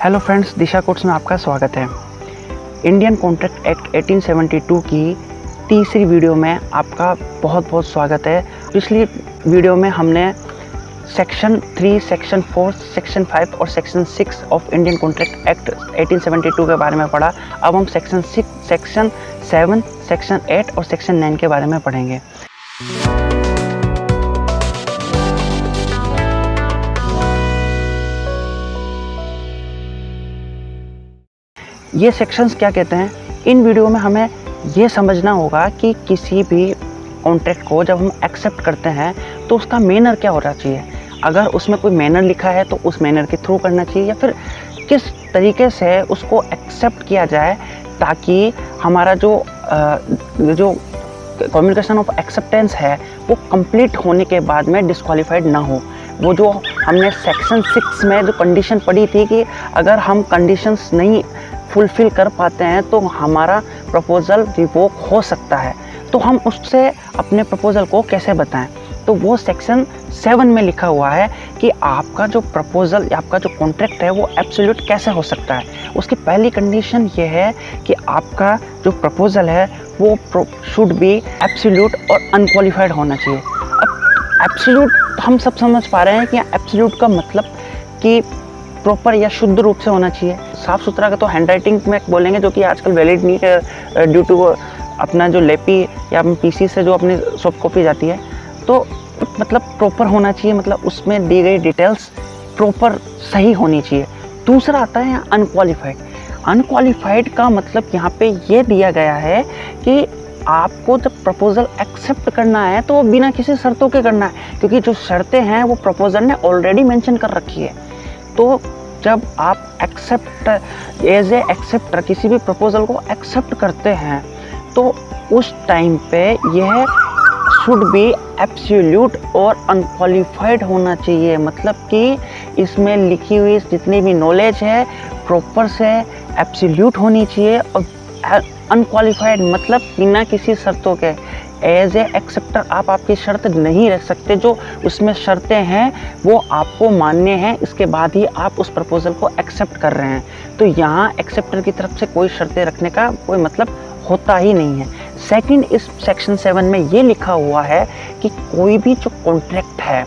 Hello friends, दिशा course में आपका स्वागत है। इंडियन कॉन्ट्रैक्ट एक्ट 1872 की तीसरी वीडियो में आपका बहुत बहुत स्वागत है। पिछली वीडियो में हमने सेक्शन 3, सेक्शन 4, सेक्शन 5 और section 6 of Indian contract act 1872 के बारे में पढ़ा। अब हम सेक्शन 6, सेक्शन 7, सेक्शन 8 और सेक्शन 9 के बारे में पढ़ेंगे। ये सेक्शंस क्या कहते हैं, इन वीडियो में हमें ये समझना होगा कि किसी भी कॉन्ट्रैक्ट को जब हम एक्सेप्ट करते हैं तो उसका मैनर क्या होना चाहिए। अगर उसमें कोई मैनर लिखा है तो उस मैनर के थ्रू करना चाहिए, या फिर किस तरीके से उसको एक्सेप्ट किया जाए ताकि हमारा जो कम्युनिकेशन ऑफ एक्सेप्टेंस है वो कंप्लीट होने के बाद में डिस्क्वालीफाइड ना हो। वो जो हमने सेक्शन 6 में जो कंडीशन पढ़ी थी कि अगर हम कंडीशंस नहीं फुलफ़िल कर पाते हैं तो हमारा प्रपोज़ल रिवोक हो सकता है, तो हम उससे अपने प्रपोज़ल को कैसे बताएं। तो वो सेक्शन 7 में लिखा हुआ है कि आपका जो प्रपोज़ल, आपका जो कॉन्ट्रैक्ट है वो एब्सोल्यूट कैसे हो सकता है। उसकी पहली कंडीशन ये है कि आपका जो प्रपोज़ल है वो शुड बी एब्सोल्यूट और अनक्वालिफाइड होना चाहिए। अब एब्सोल्यूट हम सब समझ पा रहे हैं कि एब्सोल्यूट का मतलब कि प्रॉपर या शुद्ध रूप से होना चाहिए। साफ़ सुथरा का तो हैंडराइटिंग में बोलेंगे, जो कि आजकल वैलिड नहीं है ड्यू टू अपना जो लेपी या पीसी से जो अपनी सॉफ्ट कॉपी जाती है। तो मतलब प्रॉपर होना चाहिए, मतलब उसमें दी गई डिटेल्स प्रॉपर सही होनी चाहिए। दूसरा आता है अनक्वालिफाइड। अनक्वालिफाइड का मतलब यहाँ पे ये दिया गया है कि आपको जब प्रपोज़ल एक्सेप्ट करना है तो वो बिना किसी शर्तों के करना है, क्योंकि जो शर्तें हैं वो प्रपोज़ल ने ऑलरेडी मेंशन कर रखी है। तो जब आप एज ए एक्सेप्टर किसी भी प्रपोज़ल को एक्सेप्ट करते हैं तो उस टाइम पे यह शुड बी एब्सोल्यूट और अनक्वालिफाइड होना चाहिए। मतलब कि इसमें लिखी हुई जितनी भी नॉलेज है प्रॉपर से एब्सोल्यूट होनी चाहिए, और अनक्वालिफाइड मतलब बिना किसी शर्तों के। एज ए एक्सेप्टर आप आपकी शर्त नहीं रख सकते, जो उसमें शर्तें हैं वो आपको मान्य हैं, इसके बाद ही आप उस प्रपोज़ल को एक्सेप्ट कर रहे हैं। तो यहाँ एक्सेप्टर की तरफ से कोई शर्तें रखने का कोई मतलब होता ही नहीं है। सेकंड, इस सेक्शन 7 में ये लिखा हुआ है कि कोई भी जो कॉन्ट्रैक्ट है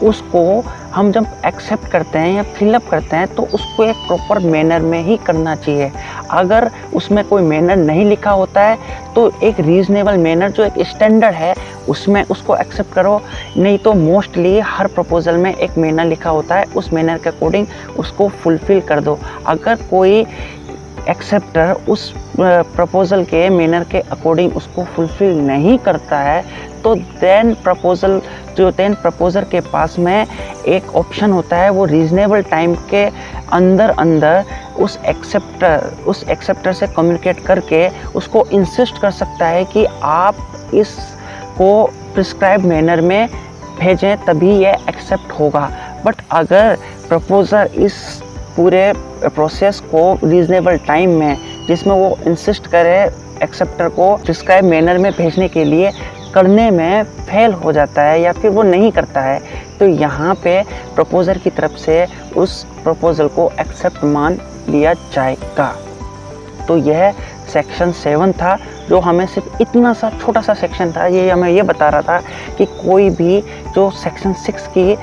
उसको हम जब एक्सेप्ट करते हैं या फिलअप करते हैं तो उसको एक प्रॉपर मैनर में ही करना चाहिए। अगर उसमें कोई मैनर नहीं लिखा होता है तो एक रीज़नेबल मैनर, जो एक स्टैंडर्ड है, उसमें उसको एक्सेप्ट करो। नहीं तो मोस्टली हर प्रपोज़ल में एक मैनर लिखा होता है, उस मैनर के अकॉर्डिंग उसको फुलफ़िल कर दो। अगर कोई एक्सेप्टर उस प्रपोज़ल के मैनर के अकॉर्डिंग उसको फुलफ़िल नहीं करता है तो देन प्रपोज़र के पास में एक ऑप्शन होता है, वो रीज़नेबल टाइम के अंदर उस एक्सेप्टर से कम्युनिकेट करके उसको इंसिस्ट कर सकता है कि आप इसको प्रिस्क्राइब मैनर में भेजें, तभी ये एक्सेप्ट होगा। बट अगर प्रपोज़र इस पूरे प्रोसेस को रीज़नेबल टाइम में, जिसमें वो इंसिस्ट करे एक्सेप्टर को प्रिस्क्राइब मैनर में भेजने के लिए, करने में फेल हो जाता है या फिर वो नहीं करता है, तो यहाँ पे प्रपोज़र की तरफ से उस प्रपोज़ल को एक्सेप्ट मान लिया जाएगा। तो यह सेक्शन 7 था, जो हमें सिर्फ इतना सा छोटा सा सेक्शन था, ये हमें ये बता रहा था कि कोई भी जो सेक्शन 6 की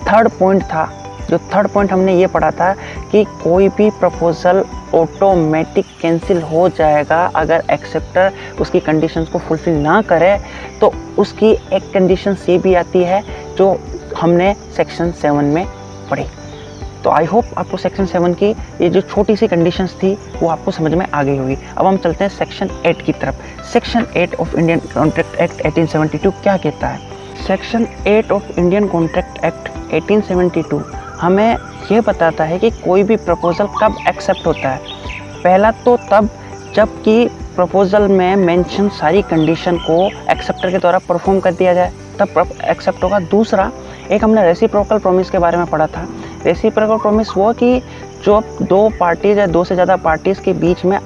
थर्ड पॉइंट था, जो थर्ड पॉइंट हमने ये पढ़ा था कि कोई भी प्रपोज़ल ऑटोमेटिक कैंसिल हो जाएगा अगर एक्सेप्टर उसकी कंडीशंस को फुलफ़िल ना करे। तो उसकी एक कंडीशन ये भी आती है जो हमने सेक्शन 7 में पढ़ी। तो आई होप आपको सेक्शन 7 की ये जो छोटी सी कंडीशंस थी वो आपको समझ में आ गई होगी। अब हम चलते हैं सेक्शन 8 की तरफ। Section 8 of Indian contract act 1872 क्या कहता है। Section 8 of Indian contract act 1872 हमें ये बताता है कि कोई भी प्रपोज़ल कब एक्सेप्ट होता है। पहला तो तब जबकि प्रपोज़ल में मेंशन सारी कंडीशन को एक्सेप्टर के द्वारा परफॉर्म कर दिया जाए, तब एक्सेप्ट होगा। दूसरा, एक हमने रेसिप्रोकल प्रॉमिस के बारे में पढ़ा था। रेसिप्रोकल प्रॉमिस वो कि जो दो पार्टीज या दो से ज़्यादा पार्टीज़ के बीच में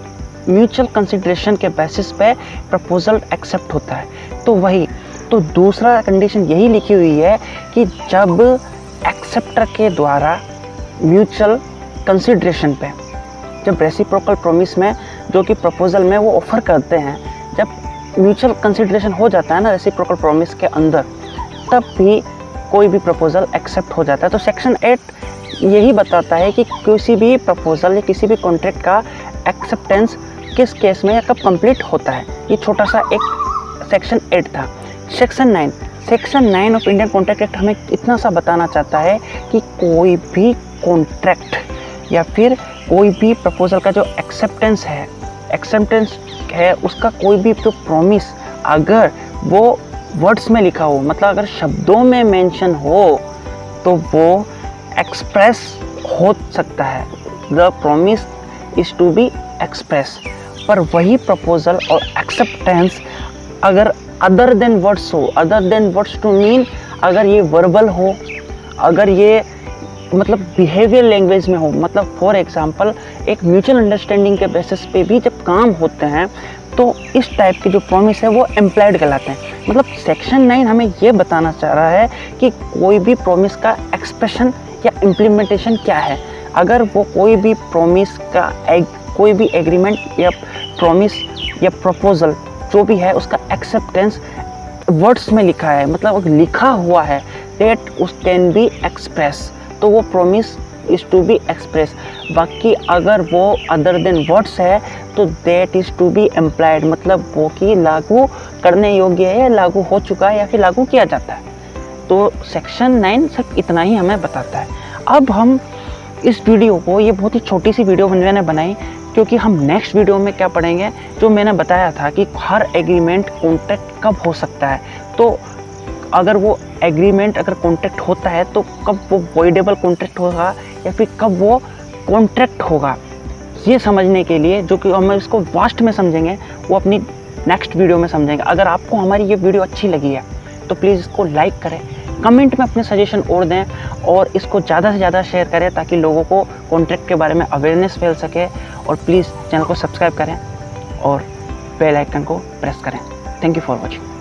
म्यूचुअल कंसिडरेशन के बेसिस पे प्रपोज़ल एक्सेप्ट होता है। तो वही, तो दूसरा कंडीशन यही लिखी हुई है कि जब एक्सेप्टर के द्वारा म्यूचुअल कंसिडरेशन पे, जब रेसिप्रोकल प्रॉमिस में जो कि प्रपोजल में वो ऑफ़र करते हैं, जब म्यूचुअल कंसिडरेशन हो जाता है ना रेसिप्रोकल प्रॉमिस के अंदर, तब भी कोई भी प्रपोजल एक्सेप्ट हो जाता है। तो सेक्शन 8 यही बताता है कि किसी भी प्रपोजल या किसी भी कॉन्ट्रैक्ट का एक्सेप्टेंस किस केस में या कब कंप्लीट होता है। ये छोटा सा एक सेक्शन 8 था। Section 9 of Indian contract act हमें इतना सा बताना चाहता है कि कोई भी कॉन्ट्रैक्ट या फिर कोई भी प्रपोजल का जो एक्सेप्टेंस है उसका कोई भी जो प्रॉमिस अगर वो वर्ड्स में लिखा हो, मतलब अगर शब्दों में मेंशन हो, तो वो एक्सप्रेस हो सकता है। The promise is to be express. पर वही प्रपोजल और एक्सेप्टेंस अगर अदर देन वर्ड्स हो, other than words to mean अगर ये वर्बल हो, अगर ये मतलब बिहेवियर लैंग्वेज में हो, मतलब फॉर एग्जांपल एक म्यूचुअल अंडरस्टैंडिंग के बेसिस पे भी जब काम होते हैं, तो इस टाइप के जो प्रॉमिस है वो एम्प्लॉयड कहलाते हैं। मतलब सेक्शन 9 हमें ये बताना चाह रहा है कि कोई भी प्रॉमिस का एक्सप्रेशन या इम्प्लीमेंटेशन क्या है। अगर वो कोई भी प्रॉमिस का कोई भी एग्रीमेंट या प्रॉमिस या प्रपोजल जो भी है उसका एक्सेप्टेंस वर्ड्स में लिखा है, मतलब लिखा हुआ है, डेट उस कैन बी एक्सप्रेस, तो वो promise is to be express. बाकी अगर वो अदर देन वर्ड्स है तो that is to be employed, मतलब वो कि लागू करने योग्य है या लागू हो चुका है या फिर लागू किया जाता है। तो सेक्शन 9 सिर्फ इतना ही हमें बताता है। अब हम इस वीडियो को, ये बहुत ही छोटी सी वीडियो मैंने बनाई क्योंकि हम नेक्स्ट वीडियो में क्या पढ़ेंगे, जो मैंने बताया था कि हर एग्रीमेंट कॉन्ट्रैक्ट कब हो सकता है। तो अगर वो एग्रीमेंट अगर कॉन्ट्रैक्ट होता है तो कब वो वॉइडेबल कॉन्ट्रैक्ट होगा या फिर कब वो कॉन्ट्रैक्ट होगा, ये समझने के लिए, जो कि हम इसको वास्ट में समझेंगे, वो अपनी नेक्स्ट वीडियो में समझेंगे। अगर आपको हमारी ये वीडियो अच्छी लगी है तो प्लीज़ इसको लाइक करें, कमेंट में अपने सजेशन और दें और इसको ज़्यादा से ज़्यादा शेयर करें ताकि लोगों को कॉन्ट्रैक्ट के बारे में अवेयरनेस फैल सके। और प्लीज़ चैनल को सब्सक्राइब करें और बेल आइकन को प्रेस करें। Thank you for watching.